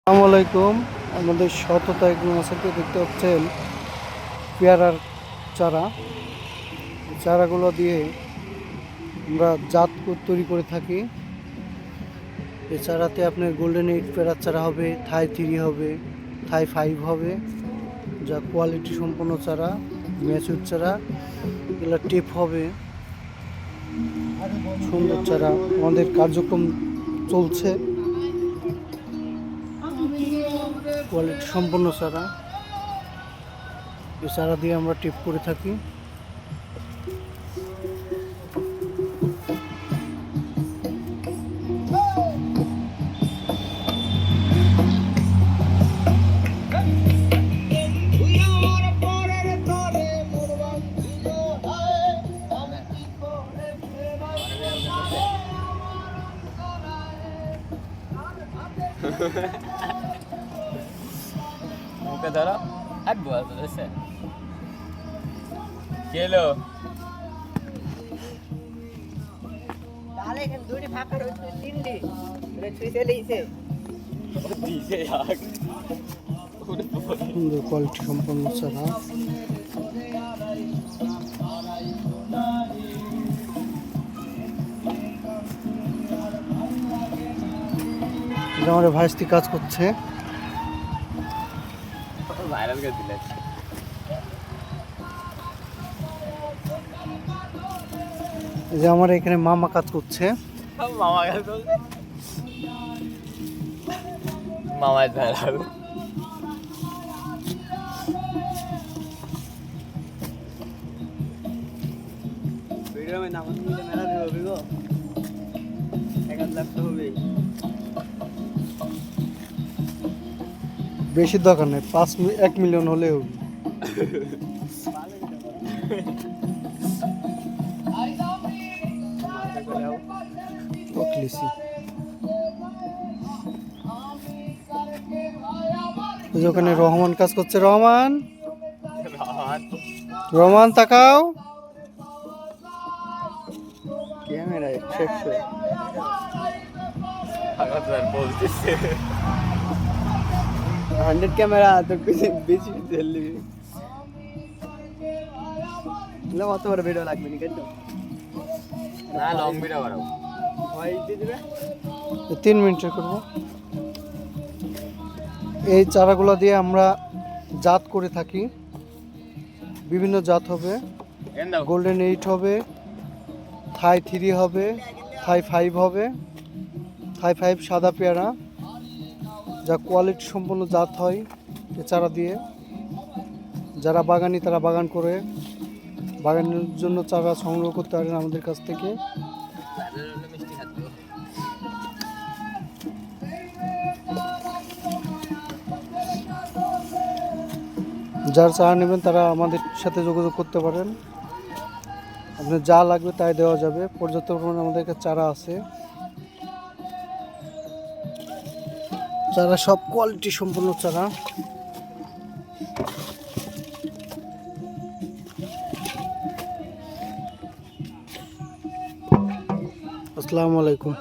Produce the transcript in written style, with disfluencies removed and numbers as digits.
আসসালামু আলাইকুম। আমাদের শততা এগ্রোনার্সারিতে দেখতে পাচ্ছেন পেয়ারার চারা। চারাগুলো দিয়ে আমরা জাত তৈরি করে থাকি। এই চারাতে আপনার গোল্ডেন 8 পেয়ারার চারা হবে, থাই 3 হবে, থাই 5 হবে, যা কোয়ালিটি সম্পন্ন চারা, ম্যাচুর চারা। এগুলো টিপ হবে, সুন্দর চারা। আমাদের কার্যক্রম চলছে, কোয়ালিটি সম্পন্ন চারা। এই চারা দিয়ে আমরা টিপ করে থাকি। মুখে ধরো এক বল ধরেছে কেলো তাহলে এখানে দুটি ফাঁকা রয়েছে তিনটি ছুঁয়ে দিয়েছে দিছে আগ সুন্দর কোয়ালিটি সম্পন্ন চারা। আমার ভাইস্তি কাজ করছে। ভাইরাল করে দিলে এই যে আমার এখানে মামা কাজ করছে। মামা কাজ করছে মামাই ভাইরাল ভিডিও में नाम मुझे मेरा भी होगी गो 1 लाख तो होगी বেশি দরকার নেই, 1 মিলিয়ন হলেও ওখানে রহমান কাজ করছে। রহমান, রহমান তাকাও। ক্যামেরা 100 বলতেছে 100 कैमरा तो कुछ बीच में चल ली लो অত বড় ভিডিও লাগবে নি কেন না লং ভিডিও বানাবো হয় দিয়ে দিবে 3 মিনিটের করব। এই চারাগুলো দিয়ে আমরা জাত করে থাকি। বিভিন্ন জাত হবে, গোল্ডেন 8 হবে, থাই 3 হবে, থাই 5 হবে, থাই 5 সাদা পেয়ারা, যা কোয়ালিটি সম্পন্ন জাত হয়। এ চারা দিয়ে যারা বাগানি তারা বাগান করে বাগানের জন্য চারা সংগ্রহ করতে পারেন আমাদের কাছ থেকে। যার চারা নেবেন তারা আমাদের সাথে যোগাযোগ করতে পারেন। আপনার যা লাগবে তাই দেওয়া যাবে। পর্যাপ্ত পরিমাণে আমাদের কাছে চারা আছে। চারা সব কোয়ালিটি সম্পন্ন চারা। আসসালামু আলাইকুম।